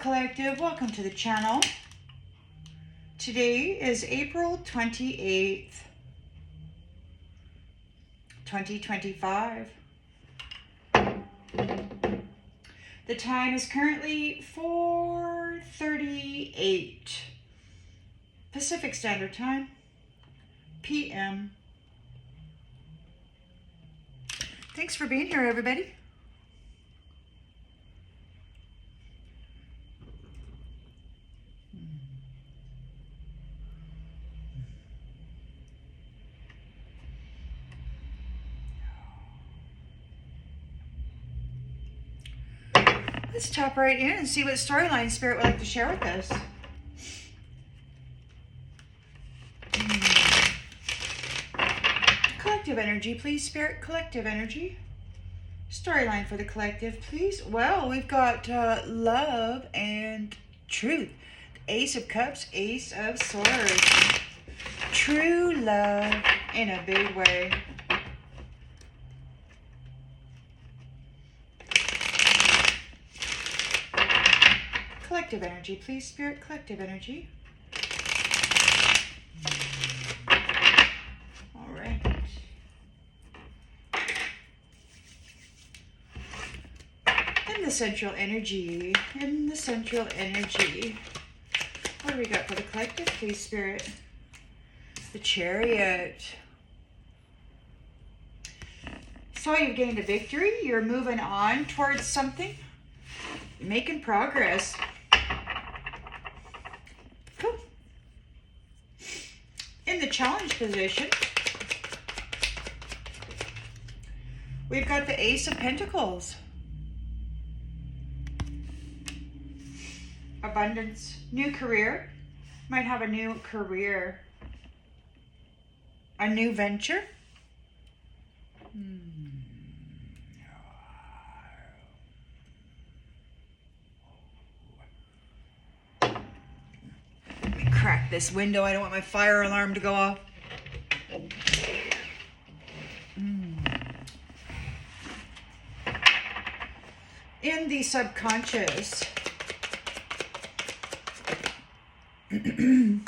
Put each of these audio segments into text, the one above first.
Collective, welcome to the channel. Today is April 28th, 2025. The time is currently 4:38 Pacific Standard Time, PM. Thanks for being here, everybody. Let's tap right in and see what storyline Spirit would like to share with us. Collective energy, please, Spirit. Collective energy. Storyline for the collective, please. Well, we've got love and truth. Ace of Cups, Ace of Swords. True love in a big way. Collective energy, please, Spirit. Collective energy. All right. In the central energy. In the central energy. What do we got for the collective, please, Spirit? The Chariot. So you've gained a victory. You're moving on towards something. You're making progress. Cool. In the challenge position, we've got the Ace of Pentacles. Abundance. New career. Might have a new career. A new venture. Let me crack this window. I don't want my fire alarm to go off. In the subconscious. In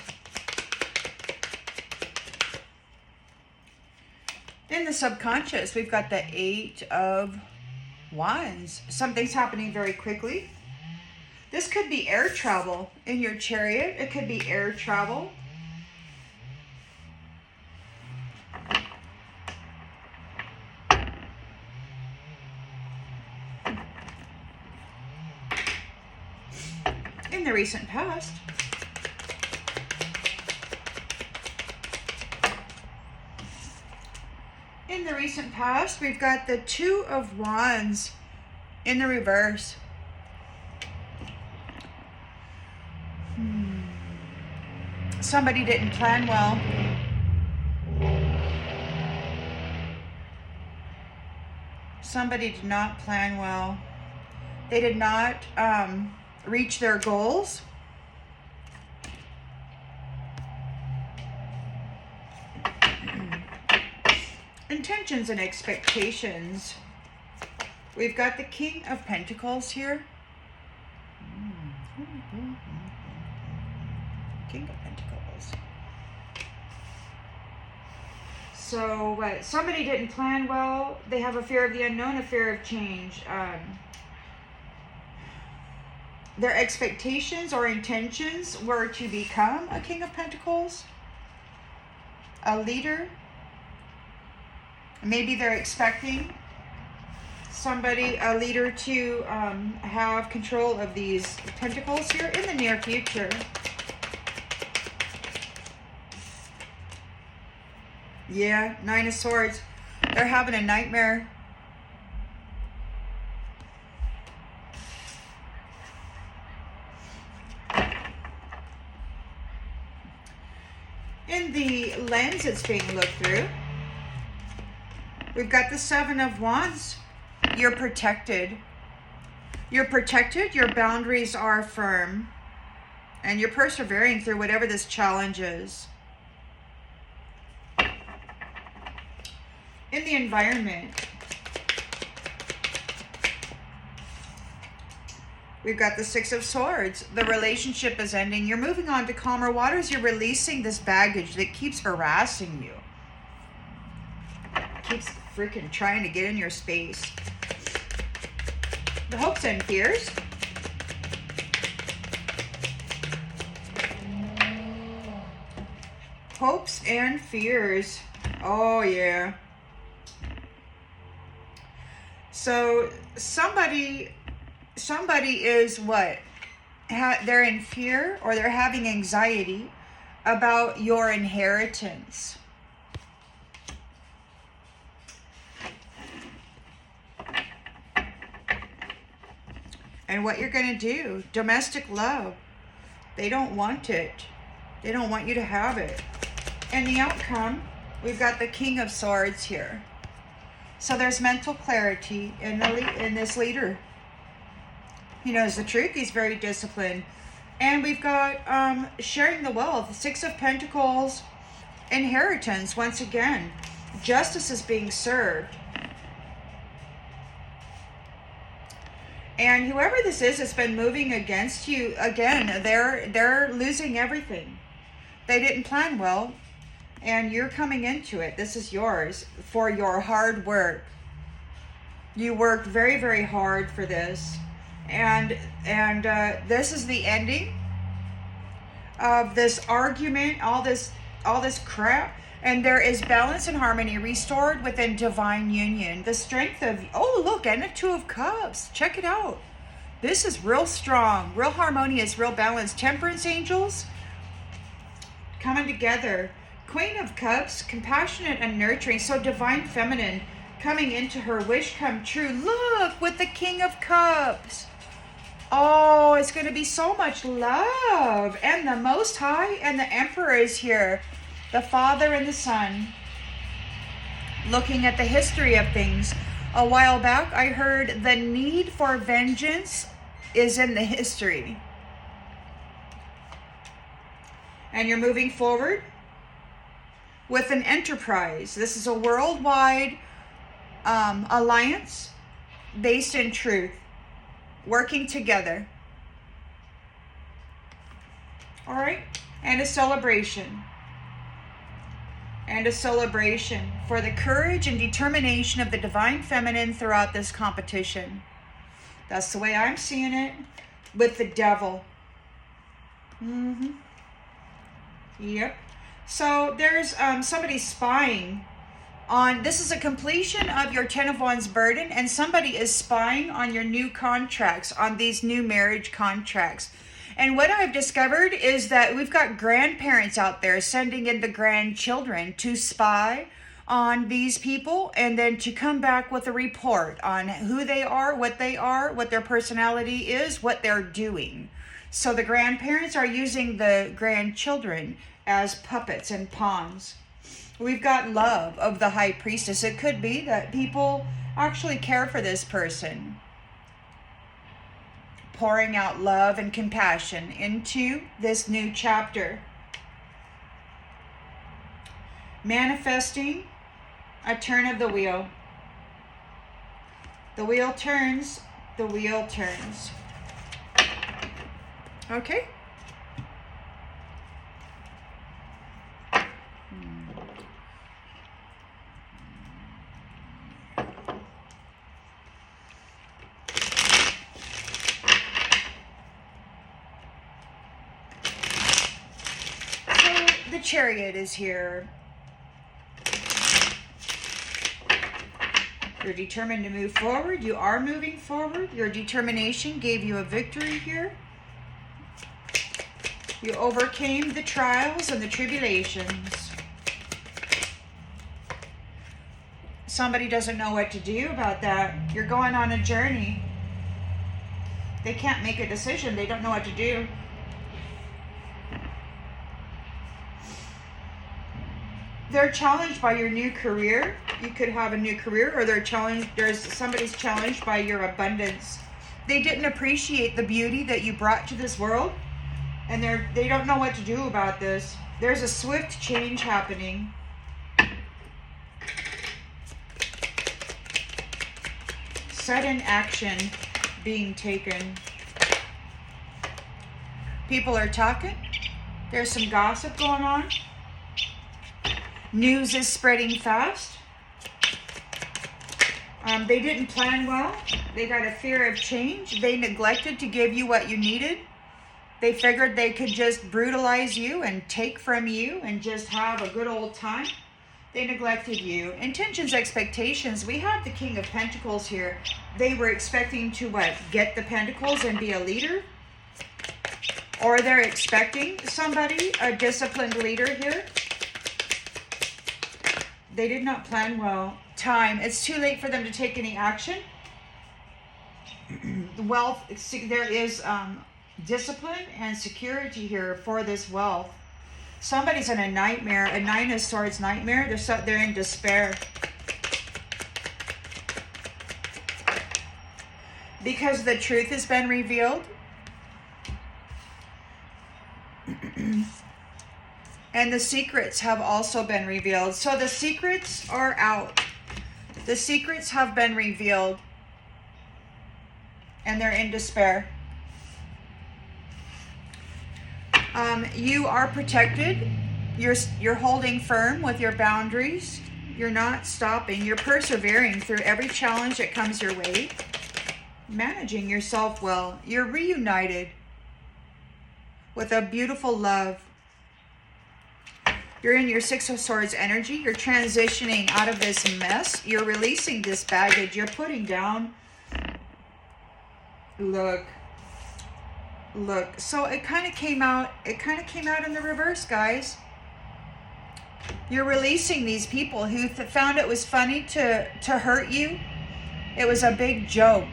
the subconscious, we've got the Eight of Wands. Something's happening very quickly. This could be air travel in your chariot. It could be air travel. In the recent past. In the recent past, we've got the Two of Wands in the reverse. Somebody didn't plan well. Somebody did not plan well. They did not reach their goals. Intentions and expectations. We've got the King of Pentacles here. King of Pentacles. So somebody didn't plan well. They have a fear of the unknown, a fear of change. Their expectations or intentions were to become a King of Pentacles, a leader. Maybe they're expecting somebody, a leader, to have control of these pentacles here in the near future. Yeah, Nine of Swords. They're having a nightmare. In the lens it's being looked through, we've got the Seven of Wands. You're protected. You're protected. Your boundaries are firm. And you're persevering through whatever this challenge is. In the environment, We've got the Six of Swords. The relationship is ending. You're moving on to calmer waters. You're releasing this baggage that keeps harassing you. Keeps freaking trying to get in your space. The hopes and fears. Hopes and fears. Oh, yeah. So somebody is what? They're in fear, or they're having anxiety about your inheritance. And what you're going to do. Domestic love. They don't want it. They don't want you to have it. And the outcome, we've got the King of Swords here. So there's mental clarity in this leader. He knows the truth. He's very disciplined. And we've got sharing the wealth. Six of Pentacles, inheritance. Once again, justice is being served. And whoever this is that's been moving against you, again, they're losing everything. They didn't plan well, and you're coming into it. This is yours for your hard work. You worked very, very hard for this. And this is the ending of this argument, all this crap. And there is balance and harmony restored within divine union. The strength of, oh look, and a Two of Cups. Check it out. This is real strong, real harmonious, real balanced. Temperance angels coming together. Queen of Cups, compassionate and nurturing. So divine feminine coming into her wish come true. Look, with the King of Cups. Oh, it's going to be so much love. And the Most High and the Emperor is here. The Father and the Son. Looking at the history of things. A while back, I heard the need for vengeance is in the history. And you're moving forward with an enterprise. This is a worldwide alliance based in truth. Working together. All right. And a celebration. And a celebration for the courage and determination of the divine feminine throughout this competition. That's the way I'm seeing it with the devil. Yep. So there's somebody spying on, this is a completion of your Ten of Wands burden, and somebody is spying on your new contracts, on these new marriage contracts. And what I've discovered is that we've got grandparents out there sending in the grandchildren to spy on these people, and then to come back with a report on who they are, what their personality is, what they're doing. So the grandparents are using the grandchildren as puppets and pawns. We've got love of the High Priestess. It could be that people actually care for this person. Pouring out love and compassion into this new chapter. Manifesting a turn of the wheel. The wheel turns, the wheel turns. Okay? The Chariot is here. You're determined to move forward. You are moving forward. Your determination gave you a victory here. You overcame the trials and the tribulations. Somebody doesn't know what to do about that. You're going on a journey. They can't make a decision. They don't know what to do. They're challenged by your new career. You could have a new career, or somebody's challenged by your abundance. They didn't appreciate the beauty that you brought to this world, and they don't know what to do about this. There's a swift change happening. Sudden action being taken. People are talking. There's some gossip going on. News is spreading fast. They didn't plan well. They got a fear of change. They neglected to give you what you needed. They figured they could just brutalize you and take from you and just have a good old time. They neglected you. Intentions, expectations. We have the King of Pentacles here. They were expecting to what? Get the Pentacles and be a leader? Or they're expecting somebody, a disciplined leader here. They did not plan well. Time. It's too late for them to take any action. Wealth. There is discipline and security here for this wealth. Somebody's in a nightmare, a Nine of Swords nightmare. They're in despair. Because the truth has been revealed. And the secrets have also been revealed. So the secrets are out. The secrets have been revealed. And they're in despair. You are protected. You're holding firm with your boundaries. You're not stopping. You're persevering through every challenge that comes your way. Managing yourself well. You're reunited with a beautiful love. You're in your Six of Swords energy. You're transitioning out of this mess. You're releasing this baggage. You're putting down. Look. So it kind of came out. It kind of came out in the reverse, guys. You're releasing these people who found it was funny to hurt you. It was a big joke.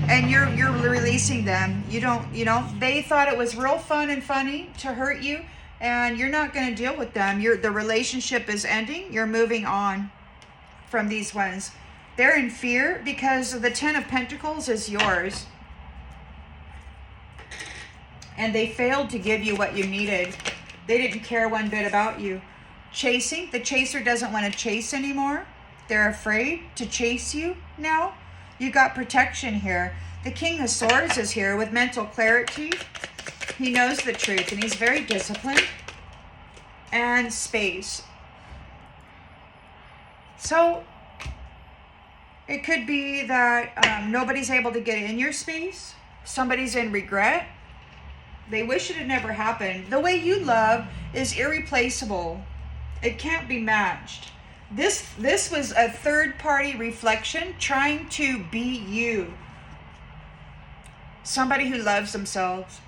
And you're releasing them. You know, they thought it was real fun and funny to hurt you. And you're not going to deal with them. The relationship is ending. You're moving on from these ones. They're in fear because the Ten of Pentacles is yours. And they failed to give you what you needed. They didn't care one bit about you. Chasing. The chaser doesn't want to chase anymore. They're afraid to chase you now. You got protection here. The King of Swords is here with mental clarity. He knows the truth and he's very disciplined. And space. So it could be that nobody's able to get in your space. Somebody's in regret. They wish it had never happened. The way you love is irreplaceable. It can't be matched. This was a third-party reflection trying to be you. Somebody who loves themselves.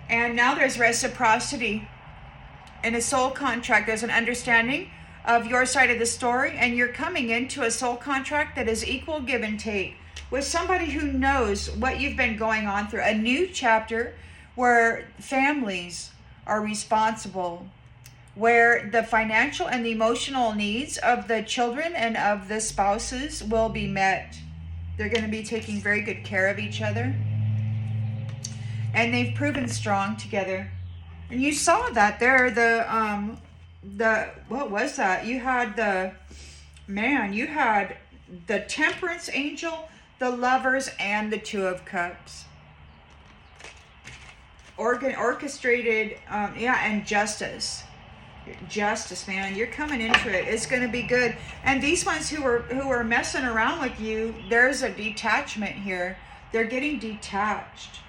And now there's reciprocity. In a soul contract, there's an understanding of your side of the story, and you're coming into a soul contract that is equal give and take with somebody who knows what you've been going on through. A new chapter where families are responsible, where the financial and the emotional needs of the children and of the spouses will be met. They're going to be taking very good care of each other. And they've proven strong together. And you saw that there, what was that? You had you had the Temperance Angel, the Lovers, and the Two of Cups. Orchestrated, and Justice. Justice, man, you're coming into it. It's going to be good. And these ones who are messing around with you, there's a detachment here. They're getting detached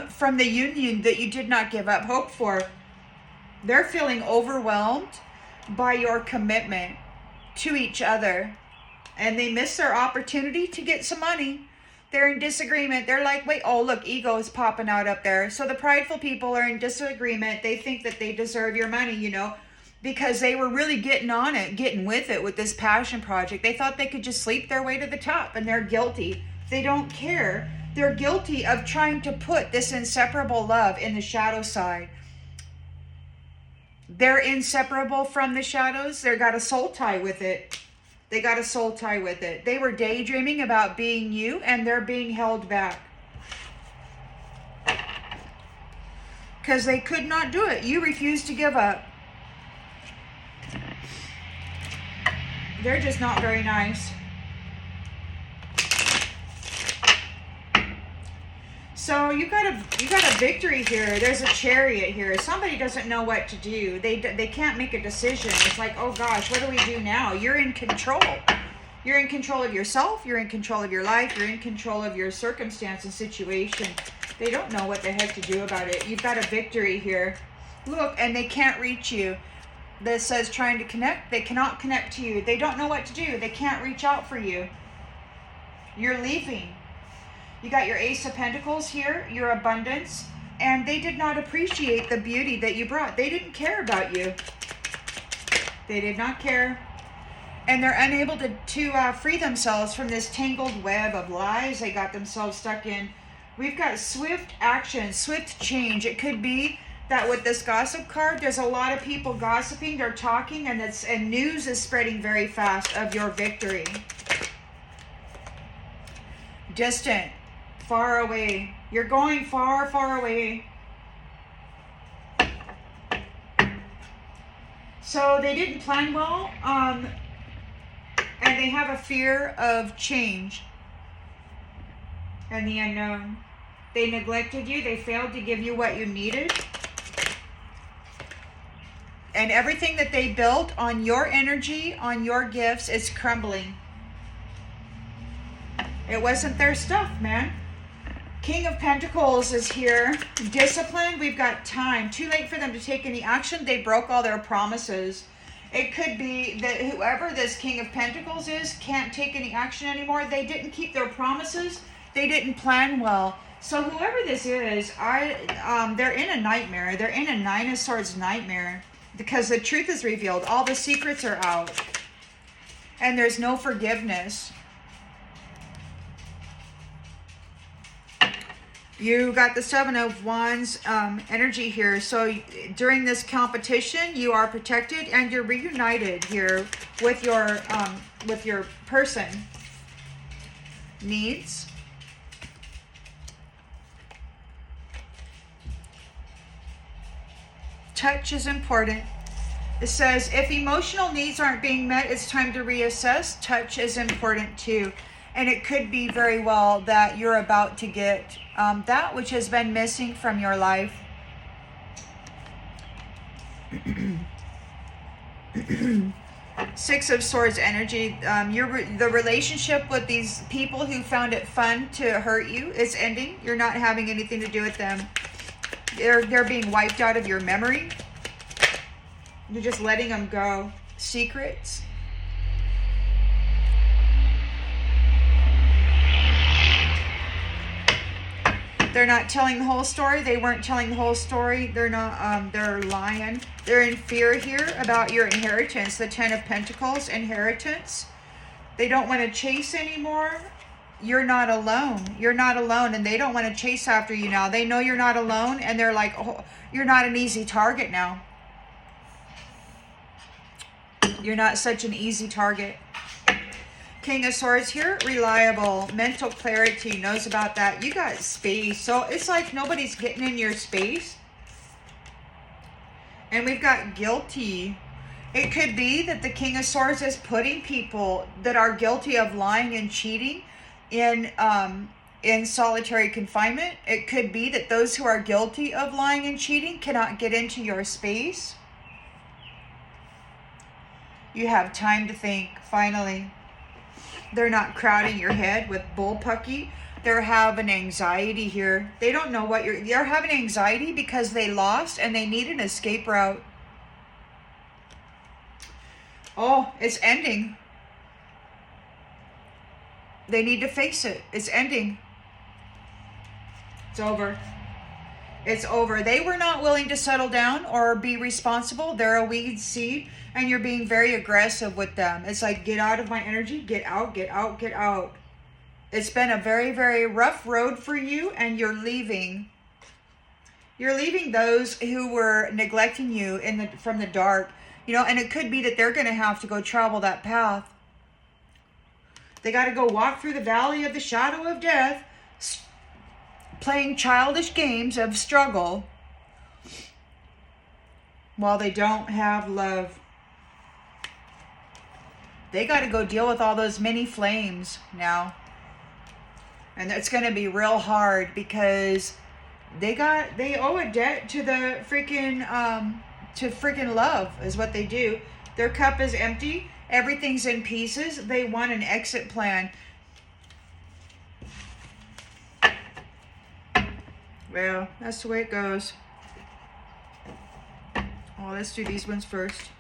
from the union that you did not give up hope for. They're feeling overwhelmed by your commitment to each other, and they miss their opportunity to get some money. They're in disagreement. They're like, wait, oh, look, ego is popping out up there. So the prideful people are in disagreement. They think that they deserve your money, because they were really getting on it, getting with it with this passion project. They thought they could just sleep their way to the top, and they're guilty. They don't care. They're guilty of trying to put this inseparable love in the shadow side. They're inseparable from the shadows. They've got a soul tie with it. They got a soul tie with it. They were daydreaming about being you, and they're being held back. Because they could not do it. You refused to give up. They're just not very nice. So you got a victory here. There's a chariot here. Somebody doesn't know what to do. They can't make a decision. It's like, oh gosh, what do we do now? You're in control. You're in control of yourself. You're in control of your life. You're in control of your circumstance and situation. They don't know what the heck to do about it. You've got a victory here. Look, and they can't reach you. This says trying to connect. They cannot connect to you. They don't know what to do. They can't reach out for you. You're leaving. You got your Ace of Pentacles here, your abundance, and they did not appreciate the beauty that you brought. They didn't care about you. They did not care. And they're unable to free themselves from this tangled web of lies they got themselves stuck in. We've got swift action, swift change. It could be that with this gossip card, there's a lot of people gossiping, they're talking, and news is spreading very fast of your victory. Distant. Far away. You're going far, far away. So they didn't plan well, and they have a fear of change and the unknown. They neglected you. They failed to give you what you needed. And everything that they built on your energy, on your gifts, is crumbling. It wasn't their stuff, man. King of Pentacles is here. Discipline. We've got time. Too late for them to take any action. They broke all their promises. It could be that whoever this King of Pentacles is can't take any action anymore. They didn't keep their promises. They didn't plan well. So whoever this is, they're in a nightmare. They're in a Nine of Swords nightmare because the truth is revealed. All the secrets are out. And there's no forgiveness. You got the Seven of Wands energy here. So during this competition, you are protected and you're reunited here with your person. Needs. Touch is important. It says if emotional needs aren't being met, it's time to reassess. Touch is important too. And it could be very well that you're about to get that which has been missing from your life. Six of Swords energy. The relationship with these people who found it fun to hurt you is ending. You're not having anything to do with them. They're being wiped out of your memory. You're just letting them go. Secrets. They're not telling the whole story. They weren't telling the whole story. They're not, they're lying. They're in fear here about your inheritance. The Ten of Pentacles, inheritance. They don't want to chase anymore. You're not alone. You're not alone, and they don't want to chase after you now. They know you're not alone, and they're like, oh, you're not an easy target now. You're not such an easy target. King of Swords here, reliable, mental clarity, knows about that. You got space, so it's like nobody's getting in your space. And we've got guilty. It could be that the King of Swords is putting people that are guilty of lying and cheating in solitary confinement. It could be that those who are guilty of lying and cheating cannot get into your space. You have time to think, finally. They're not crowding your head with bullpucky. They're having anxiety here. They don't know what they're having anxiety because they lost and they need an escape route. Oh, it's ending. They need to face it. It's ending. It's over. It's over. They were not willing to settle down or be responsible. They're a weed seed, and you're being very aggressive with them. It's like, get out of my energy. Get out, get out, get out. It's been a very, very rough road for you, and you're leaving. You're leaving those who were neglecting you from the dark. You know, and it could be that they're going to have to go travel that path. They got to go walk through the valley of the shadow of death, playing childish games of struggle while they don't have love. They got to go deal with all those many flames now. And it's going to be real hard because they owe a debt to the freaking love is what they do. Their cup is empty. Everything's in pieces. They want an exit plan. Well, that's the way it goes. Oh, let's do these ones first.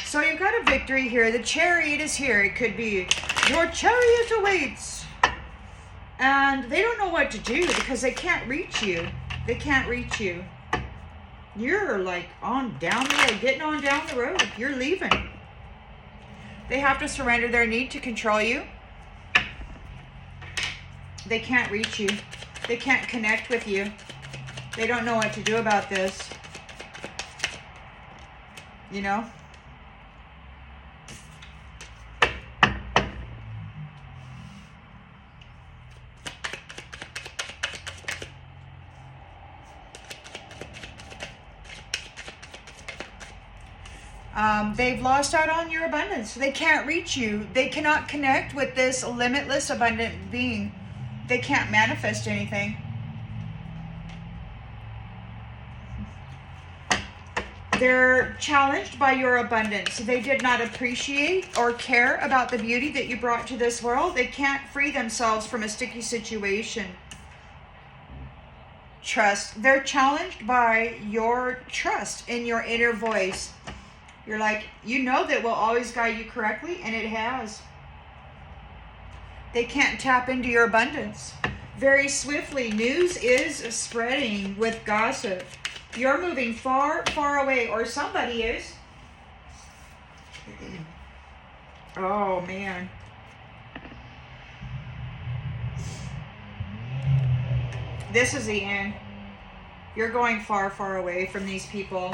So you've got a victory here. The chariot is here. It could be your chariot awaits. And they don't know what to do because they can't reach you. They can't reach you. You're like on down the road, getting on down the road. You're leaving. They have to surrender their need to control you. They can't reach you. They can't connect with you. They don't know what to do about this. You know? They've lost out on your abundance. They can't reach you. They cannot connect with this limitless, abundant being. They can't manifest anything. They're challenged by your abundance. They did not appreciate or care about the beauty that you brought to this world. They can't free themselves from a sticky situation. Trust. They're challenged by your trust in your inner voice. You're like, you know that will always guide you correctly, and it has. They can't tap into your abundance. Very swiftly, news is spreading with gossip. You're moving far, far away, or somebody is. Oh, man. This is the end. You're going far, far away from these people.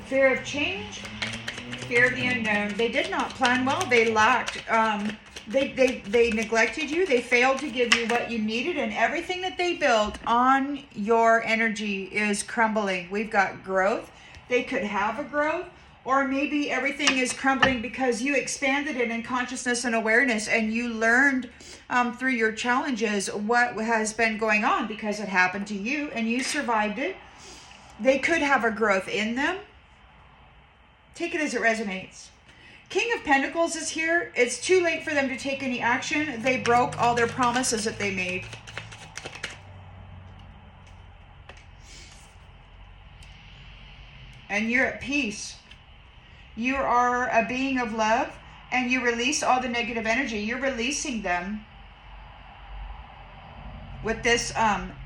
Fear of change, fear of the unknown. They did not plan well. They lacked. They neglected you. They failed to give you what you needed, and everything that they built on your energy is crumbling. We've got growth. They could have a growth, or maybe everything is crumbling because you expanded it in consciousness and awareness, and you learned through your challenges what has been going on because it happened to you, and you survived it. They could have a growth in them. Take it as it resonates. King of Pentacles is here. It's too late for them to take any action. They broke all their promises that they made. And you're at peace. You are a being of love, and you release all the negative energy. You're releasing them with this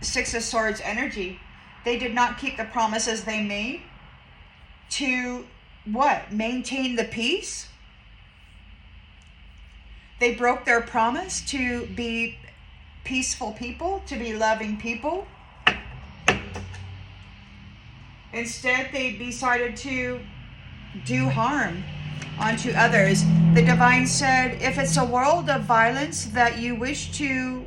Six of Swords energy. They did not keep the promises they made to what? Maintain the peace. They broke their promise to be peaceful people, to be loving people. Instead, they decided to do harm onto others. The divine said, if it's a world of violence that you wish to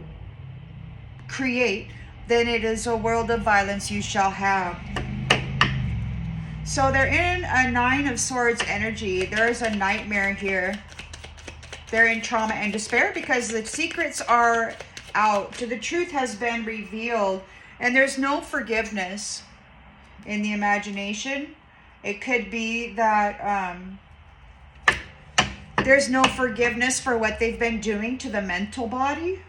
create, then it is a world of violence you shall have. So they're in a Nine of Swords energy. There is a nightmare here. They're in trauma and despair because the secrets are out. The truth has been revealed, and there's no forgiveness in the imagination. It could be that there's no forgiveness for what they've been doing to the mental body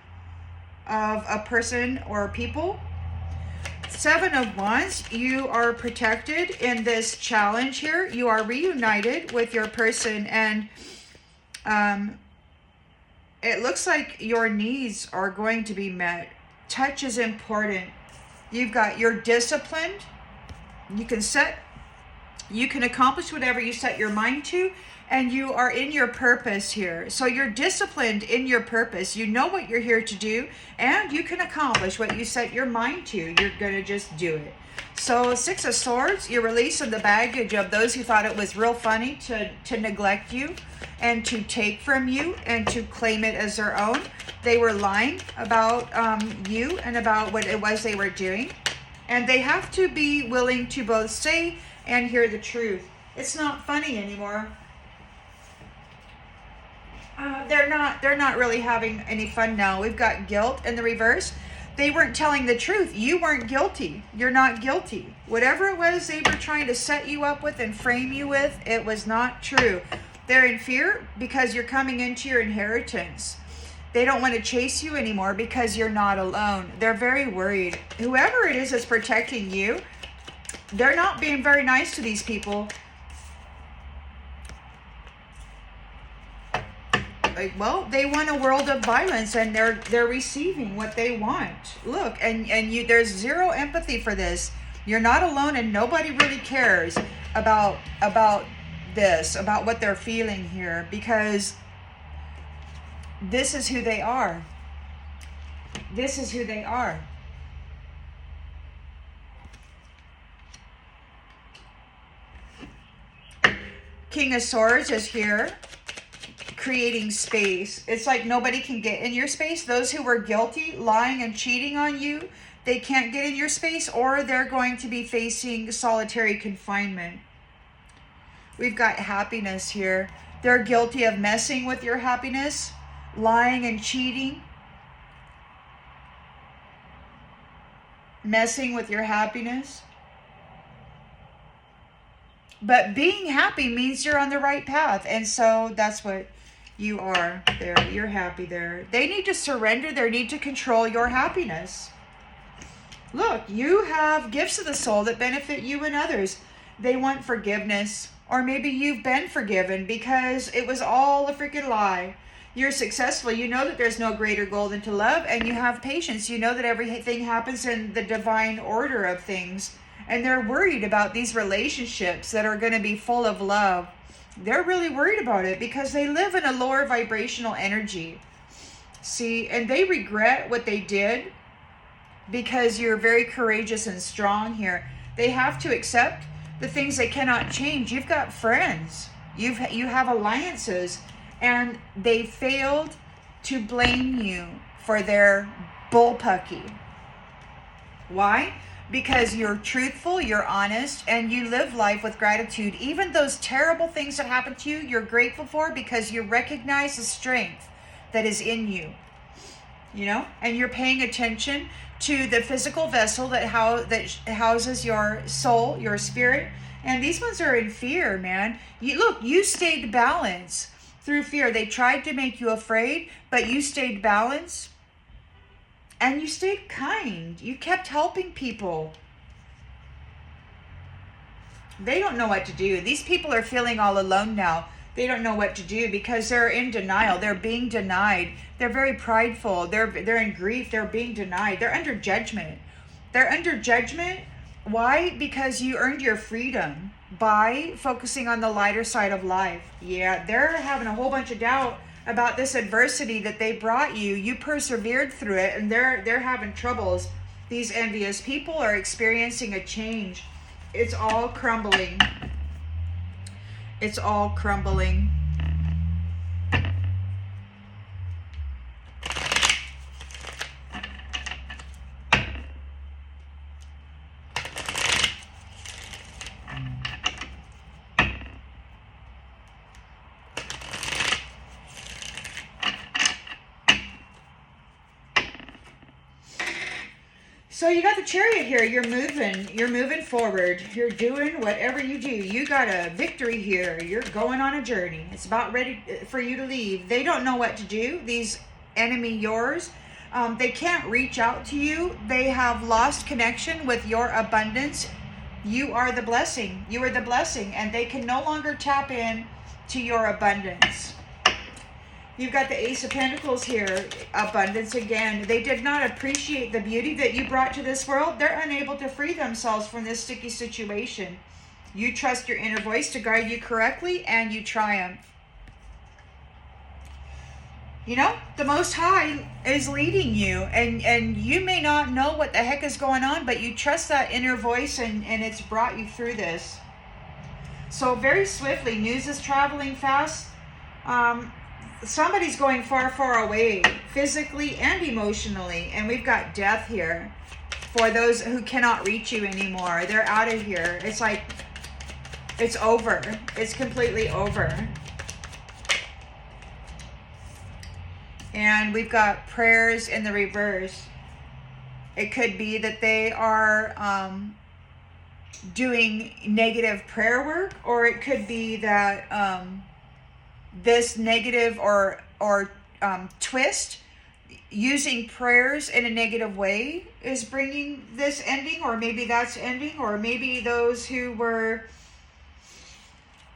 of a person or people. Seven of Wands, you are protected in this challenge here. You are reunited with your person, and it looks like your needs are going to be met. Touch is important. You're disciplined. You can accomplish whatever you set your mind to, and you are in your purpose here. So you're disciplined in your purpose. You know what you're here to do, and you can accomplish what you set your mind to. You're going to just do it. So Six of Swords, you're releasing the baggage of those who thought it was real funny to neglect you and to take from you and to claim it as their own. They were lying about you and about what it was they were doing. And they have to be willing to both say and hear the truth. It's not funny anymore. They're not really having any fun now. We've got guilt in the reverse. They weren't telling the truth. You weren't guilty. You're not guilty. Whatever it was they were trying to set you up with and frame you with, it was not true. They're in fear because you're coming into your inheritance. They don't want to chase you anymore because you're not alone. They're very worried. Whoever it is that's protecting you, they're not being very nice to these people. Like, well, they want a world of violence, and they're receiving what they want. Look, and you, there's zero empathy for this. You're not alone, and nobody really cares about this, about what they're feeling here, because this is who they are. This is who they are. King of Swords is here, creating space. It's like nobody can get in your space. Those who were guilty, lying and cheating on you, they can't get in your space, or they're going to be facing solitary confinement. We've got happiness here. They're guilty of messing with your happiness, lying and cheating, messing with your happiness. But being happy means you're on the right path. And so that's what you are there. You're happy there. They need to surrender their need to control your happiness. Look, you have gifts of the soul that benefit you and others. They want forgiveness. Or maybe you've been forgiven because it was all a freaking lie. You're successful. You know that there's no greater goal than to love. And you have patience. You know that everything happens in the divine order of things. And they're worried about these relationships that are going to be full of love. They're really worried about it because they live in a lower vibrational energy. See, and they regret what they did because you're very courageous and strong here. They have to accept the things they cannot change. You've got friends. You have alliances. And they failed to blame you for their bullpucky. Why? Because you're truthful, you're honest, and you live life with gratitude. Even those terrible things that happen to you, you're grateful for because you recognize the strength that is in you. You know, and you're paying attention to the physical vessel that houses your soul, your spirit. And these ones are in fear, man. You stayed balanced through fear. They tried to make you afraid, but you stayed balanced. And you stayed kind. You kept helping people. They don't know what to do. These people are feeling all alone now. They don't know what to do because they're in denial. They're being denied. They're very prideful. They're in grief. They're being denied. They're under judgment. They're under judgment. Why? Because you earned your freedom by focusing on the lighter side of life. Yeah, they're having a whole bunch of doubt about this adversity that they brought you. You persevered through it, and they're having troubles. These envious people are experiencing a change. It's all crumbling. It's all crumbling. So you got the Chariot here. You're moving forward. You're doing whatever you do. You got a victory here. You're going on a journey. It's about ready for you to leave. They don't know what to do. These enemy yours. They can't reach out to you. They have lost connection with your abundance. You are the blessing. You are the blessing. And they can no longer tap in to your abundance. You've got the Ace of Pentacles here, abundance again. They did not appreciate the beauty that you brought to this world. They're unable to free themselves from this sticky situation. You trust your inner voice to guide you correctly, and you triumph. You know, the Most High is leading you, and you may not know what the heck is going on, but you trust that inner voice, and it's brought you through this. So very swiftly, news is traveling fast. Somebody's going far, far away, physically and emotionally. And we've got death here for those who cannot reach you anymore. They're out of here. It's like, it's over. It's completely over. And we've got prayers in the reverse. It could be that they are doing negative prayer work, or it could be that this negative or twist, using prayers in a negative way, is bringing this ending, or maybe that's ending, or maybe those who were,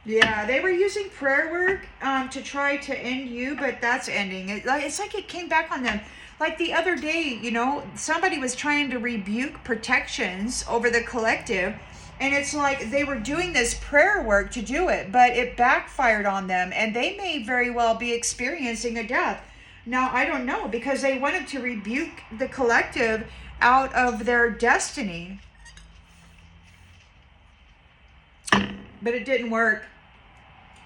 yeah, they were using prayer work to try to end you, but that's ending. It's like it came back on them. Like the other day, you know, somebody was trying to rebuke protections over the collective, and it's like they were doing this prayer work to do it, but it backfired on them, and they may very well be experiencing a death. Now, I don't know, because they wanted to rebuke the collective out of their destiny, but it didn't work.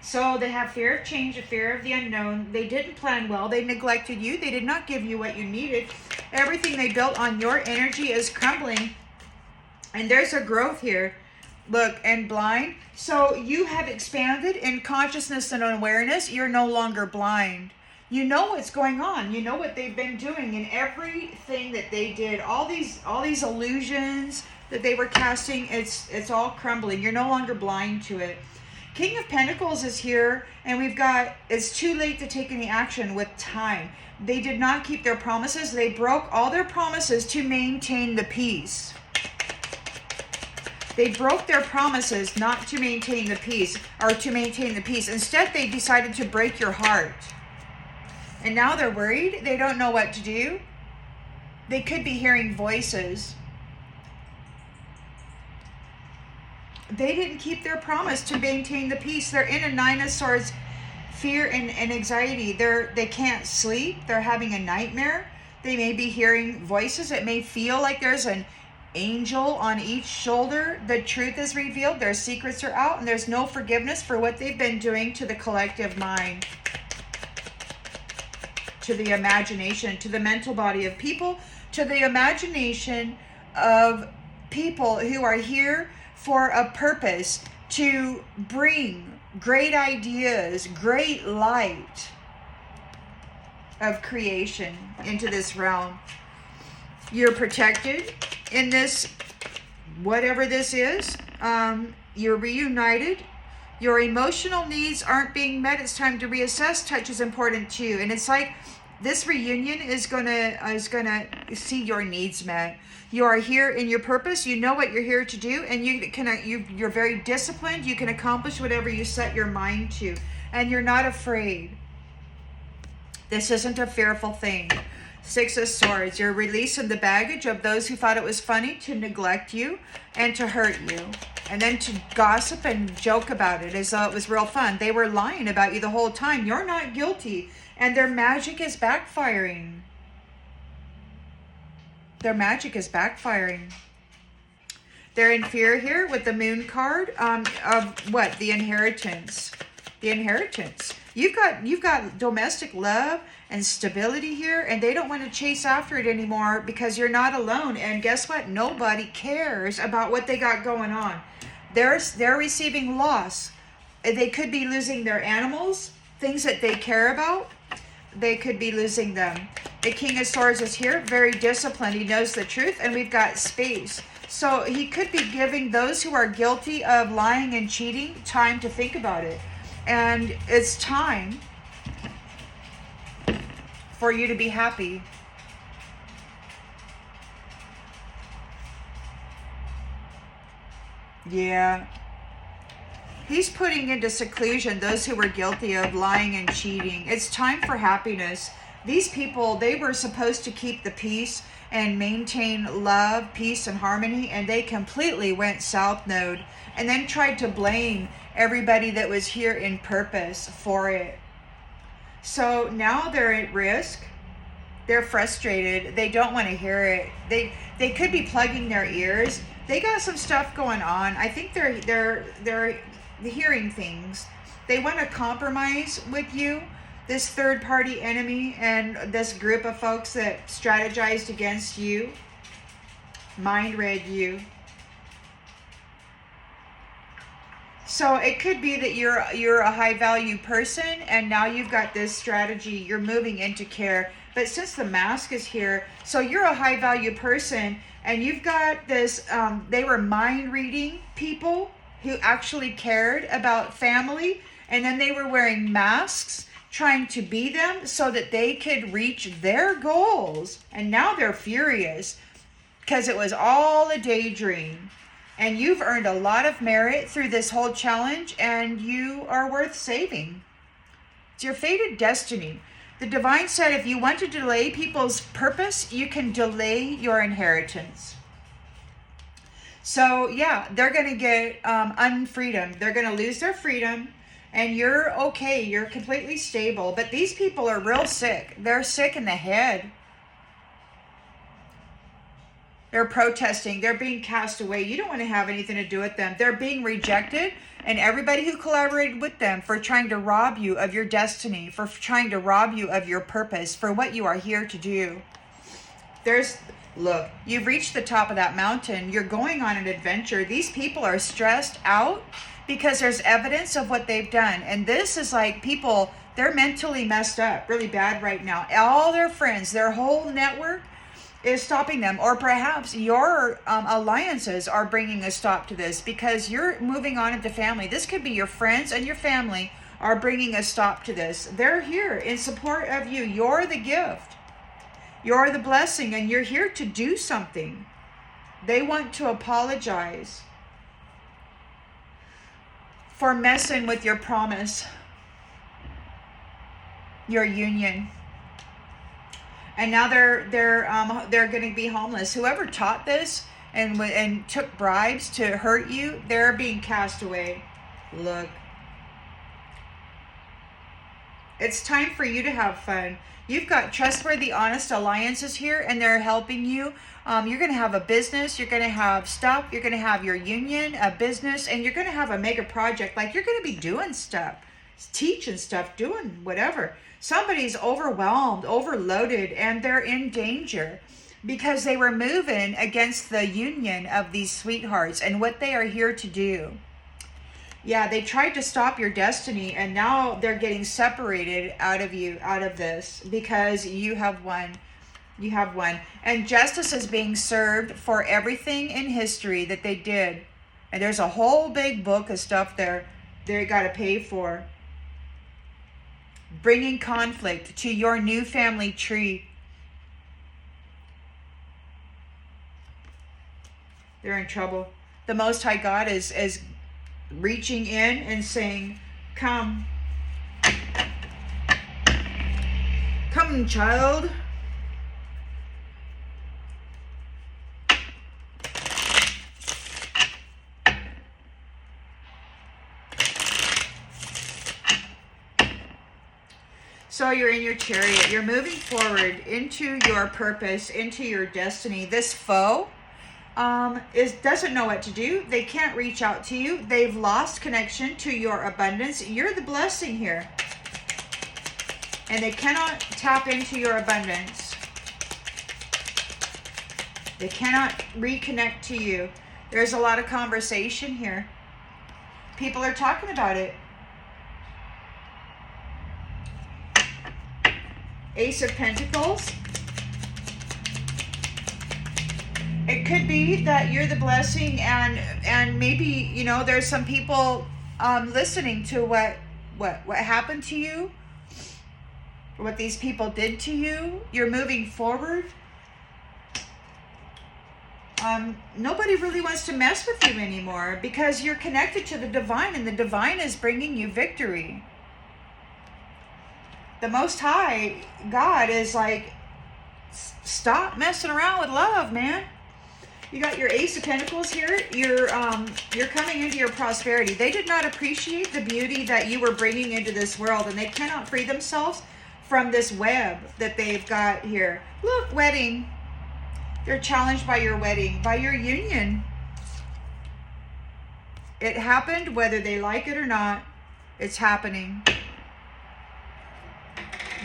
So they have fear of change, a fear of the unknown. They didn't plan well. They neglected you. They did not give you what you needed. Everything they built on your energy is crumbling. And there's a growth here. Look, and blind. So you have expanded in consciousness and awareness. You're no longer blind. You know what's going on. You know what they've been doing, and everything that they did, all these illusions that they were casting, it's all crumbling. You're no longer blind to it. King of Pentacles is here, and we've got, it's too late to take any action with time. They did not keep their promises. They broke all their promises to maintain the peace. They broke their promises not to maintain the peace, or to maintain the peace. Instead, they decided to break your heart. And now they're worried. They don't know what to do. They could be hearing voices. They didn't keep their promise to maintain the peace. They're in a Nine of Swords, fear and anxiety. They can't sleep. They're having a nightmare. They may be hearing voices. It may feel like there's an angel on each shoulder. The truth is revealed. Their secrets are out, and there's no forgiveness for what they've been doing to the collective mind, to the imagination, to the mental body of people, to the imagination of people who are here for a purpose, to bring great ideas, great light of creation into this realm. You're protected in this, whatever this is. You're reunited. Your emotional needs aren't being met. It's time to reassess. Touch is important too. And it's like this reunion is gonna see your needs met. You are here in your purpose. You know what you're here to do, and you're very disciplined. You can accomplish whatever you set your mind to, and you're not afraid. This isn't a fearful thing. Six of Swords. You're releasing the baggage of those who thought it was funny to neglect you and to hurt you, and then to gossip and joke about it as though it was real fun. They were lying about you the whole time. You're not guilty, and their magic is backfiring. Their magic is backfiring. They're in fear here with the Moon card of what? The inheritance. The inheritance. You've got domestic love and stability here, and they don't want to chase after it anymore because you're not alone. And guess what? Nobody cares about what they got going on. They're receiving loss. They could be losing their animals, things that they care about. They could be losing them. The King of Swords is here, very disciplined. He knows the truth, and we've got space. So he could be giving those who are guilty of lying and cheating time to think about it. And it's time for you to be happy. Yeah. He's putting into seclusion those who were guilty of lying and cheating. It's time for happiness. These people, they were supposed to keep the peace and maintain love, peace, and harmony, and they completely went south node and then tried to blame everybody that was here in purpose for it. So now they're at risk. They're frustrated. They don't want to hear it. They could be plugging their ears. They got some stuff going on. I think they're hearing things. They want to compromise with you, this third party enemy, and this group of folks that strategized against you, mind read you. So it could be that you're a high value person, and now you've got this strategy. You're moving into care, but since the mask is here, so you're a high value person, and you've got this. They were mind reading people who actually cared about family, and then they were wearing masks, trying to be them so that they could reach their goals. And now they're furious because it was all a daydream. And you've earned a lot of merit through this whole challenge, and you are worth saving. It's your fated destiny. The divine said if you want to delay people's purpose, you can delay your inheritance. So yeah, they're going to get unfreedom. They're going to lose their freedom, and you're okay. You're completely stable. But these people are real sick. They're sick in the head. They're protesting. They're being cast away. You don't want to have anything to do with them. They're being rejected. And everybody who collaborated with them for trying to rob you of your destiny, for trying to rob you of your purpose, for what you are here to do. Look, you've reached the top of that mountain. You're going on an adventure. These people are stressed out because there's evidence of what they've done. And this is like people, they're mentally messed up really bad right now. All their friends, their whole network is stopping them, or perhaps your alliances are bringing a stop to this because you're moving on into family. This could be your friends and your family are bringing a stop to this. They're here in support of you. You're the gift. You're the blessing, and you're here to do something. They want to apologize for messing with your promise, your union. And now they're going to be homeless. Whoever taught this and took bribes to hurt you, they're being cast away. Look, it's time for you to have fun. You've got trustworthy, honest alliances here, and they're helping you. You're going to have a business. You're going to have stuff. You're going to have your union, a business, and you're going to have a mega project. Like, you're going to be doing stuff, teaching stuff, doing whatever. Somebody's overwhelmed, overloaded, and they're in danger because they were moving against the union of these sweethearts and what they are here to do. Yeah, they tried to stop your destiny, and now they're getting separated out of you, out of this, because you have won. You have won. And justice is being served for everything in history that they did. And there's a whole big book of stuff there they got to pay for. Bringing conflict to your new family tree. They're in trouble. The Most High God is reaching in and saying, come. Come, child. So you're in your chariot. You're moving forward into your purpose, into your destiny. This foe doesn't know what to do. They can't reach out to you. They've lost connection to your abundance. You're the blessing here. And they cannot tap into your abundance. They cannot reconnect to you. There's a lot of conversation here. People are talking about it. Ace of Pentacles. It could be that you're the blessing, and maybe, you know, there's some people listening to what happened to you, what these people did to you. You're moving forward. Nobody really wants to mess with you anymore because you're connected to the divine, and the divine is bringing you victory. The Most High God is like, stop messing around with love, man. You got your Ace of Pentacles here. You're coming into your prosperity. They did not appreciate the beauty that you were bringing into this world, and they cannot free themselves from this web that they've got here. Look, wedding. They're challenged by your wedding, by your union. It happened whether they like it or not. It's happening.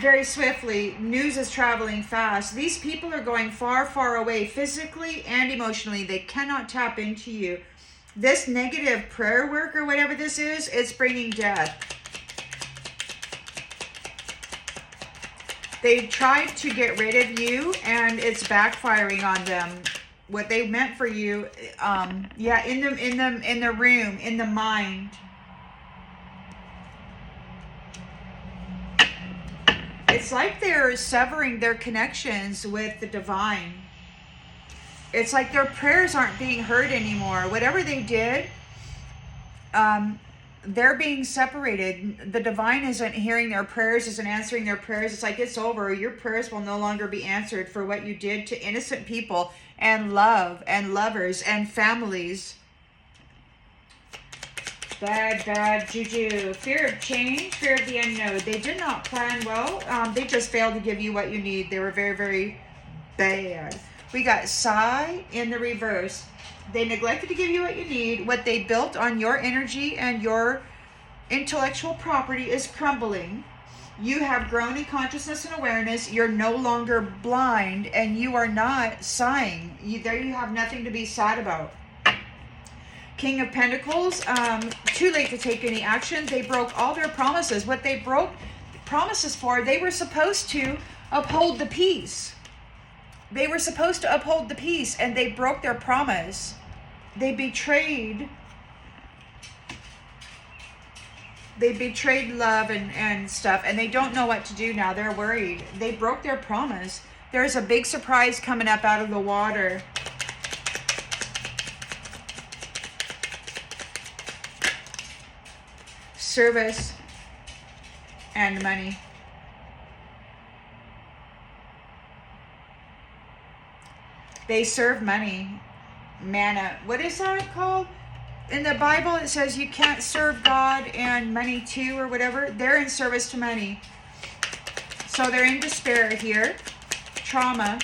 Very swiftly, news is traveling fast. These people are going far, far away physically and emotionally. They cannot tap into you. This negative prayer work or whatever this is, it's bringing death. They tried to get rid of you, and it's backfiring on them. What they meant for you, yeah, in the room, in the mind. It's like they're severing their connections with the divine. It's like their prayers aren't being heard anymore. Whatever they did, they're being separated. The divine isn't hearing their prayers, isn't answering their prayers. It's like, it's over. Your prayers will no longer be answered for what you did to innocent people and love and lovers and families. Bad, bad juju. Fear of change, fear of the unknown. They did not plan well. They just failed to give you what you need. They were very, very bad. We got sigh in the reverse. They neglected to give you what you need. What they built on your energy and your intellectual property is crumbling. You have grown in consciousness and awareness. You're no longer blind, and you are not sighing. There you have nothing to be sad about. King of Pentacles, too late to take any action. They broke all their promises. What they broke promises for, they were supposed to uphold the peace. They were supposed to uphold the peace, and they broke their promise. They betrayed. They betrayed love and stuff, and they don't know what to do now. They're worried. They broke their promise. There's a big surprise coming up out of the water. Service and money. They serve money. Manna. What is that called? In the Bible, it says you can't serve God and money too, or whatever. They're in service to money. So they're in despair here. Trauma.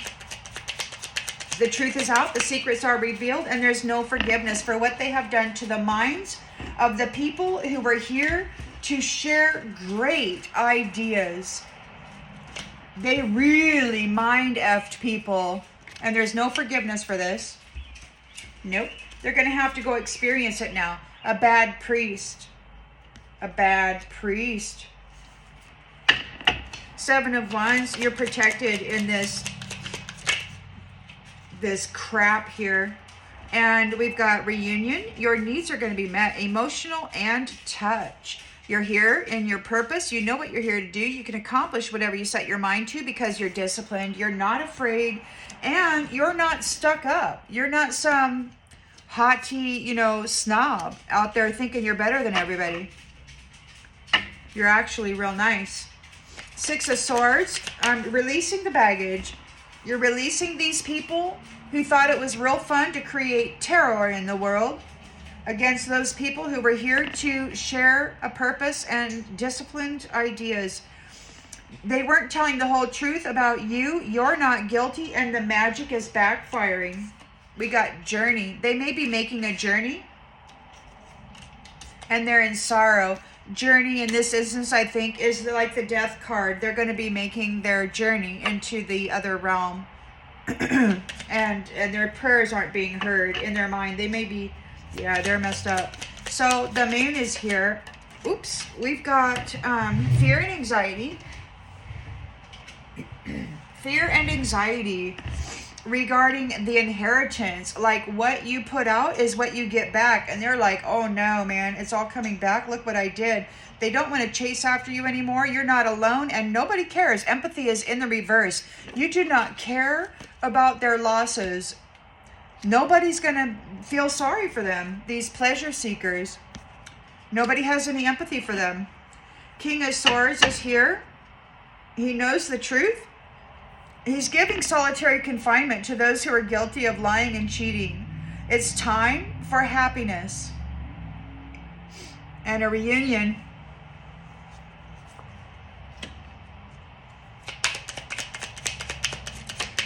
The truth is out. The secrets are revealed. And there's no forgiveness for what they have done to the minds of the people who were here to share great ideas. They really mind-effed people. And there's no forgiveness for this. Nope. They're going to have to go experience it now. A bad priest. A bad priest. Seven of Wands. You're protected in this crap here. And we've got reunion. Your needs are going to be met. Emotional and touch. You're here in your purpose. You know what you're here to do. You can accomplish whatever you set your mind to because you're disciplined. You're not afraid. And you're not stuck up. You're not some haughty, snob out there thinking you're better than everybody. You're actually real nice. Six of Swords. Releasing the baggage. You're releasing these people who thought it was real fun to create terror in the world against those people who were here to share a purpose and disciplined ideas. They weren't telling the whole truth about you. You're not guilty, and the magic is backfiring. We got journey. They may be making a journey, and they're in sorrow. Journey in this instance, I think, is like the death card. They're going to be making their journey into the other realm. and their prayers aren't being heard in their mind. They may be, yeah, they're messed up. So the moon is here. Oops. We've got fear and anxiety. Fear and anxiety regarding the inheritance. Like, what you put out is what you get back. And they're like, oh no, man, it's all coming back. Look what I did. They don't want to chase after you anymore. You're not alone, and nobody cares. Empathy is in the reverse. You do not care about their losses. Nobody's going to feel sorry for them. These pleasure seekers. Nobody has any empathy for them. King of Swords is here. He knows the truth. He's giving solitary confinement to those who are guilty of lying and cheating. It's time for happiness and a reunion.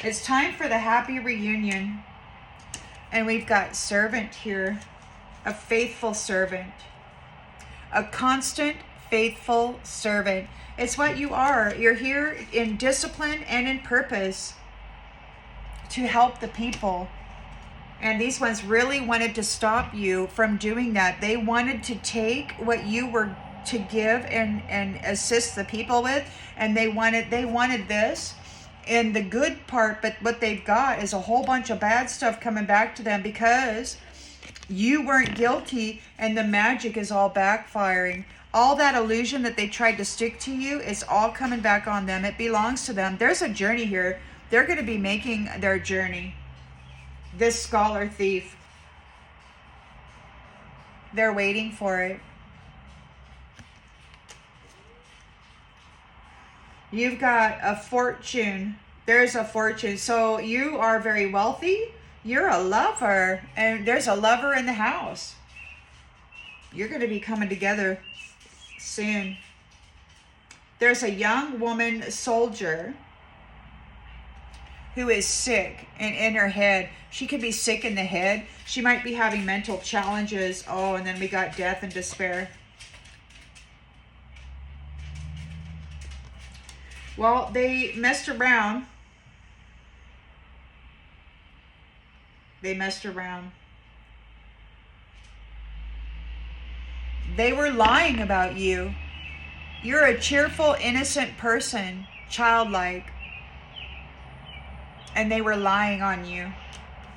It's time for the happy reunion. And we've got servant here, a faithful servant, a constant, faithful servant. It's what you are. You're here in discipline and in purpose to help the people. And these ones really wanted to stop you from doing that. They wanted to take what you were to give and assist the people with, and they wanted this. And the good part, but what they've got is a whole bunch of bad stuff coming back to them because you weren't guilty, and the magic is all backfiring. All that illusion that they tried to stick to you is all coming back on them. It belongs to them. There's a journey here. They're going to be making their journey. This scholar thief. They're waiting for it. You've got a fortune. There's a fortune. So you are very wealthy. You're a lover. And there's a lover in the house. You're going to be coming together soon. There's a young woman soldier who is sick and in her head. She could be sick in the head. She might be having mental challenges. Oh, and then we got death and despair. Well, they messed around. They messed around. They were lying about you. You're a cheerful, innocent person, childlike. And they were lying on you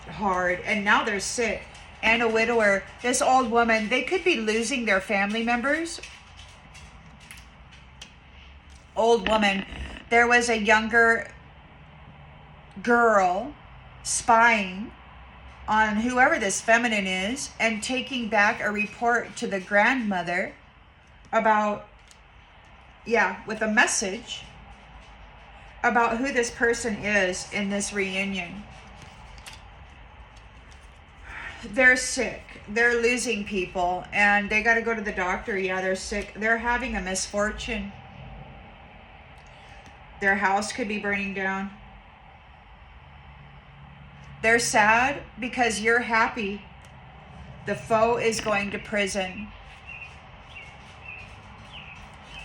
hard. And now they're sick. And a widower. This old woman, they could be losing their family members. Old woman. There was a younger girl spying on whoever this feminine is and taking back a report to the grandmother about, with a message about who this person is in this reunion. They're sick. They're losing people and they got to go to the doctor. Yeah, they're sick. They're having a misfortune. Their house could be burning down. They're sad because you're happy. The foe is going to prison.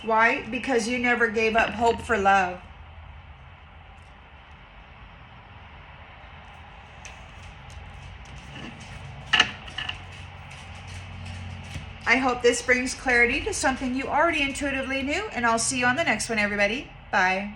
Why? Because you never gave up hope for love. I hope this brings clarity to something you already intuitively knew, and I'll see you on the next one, everybody. Bye.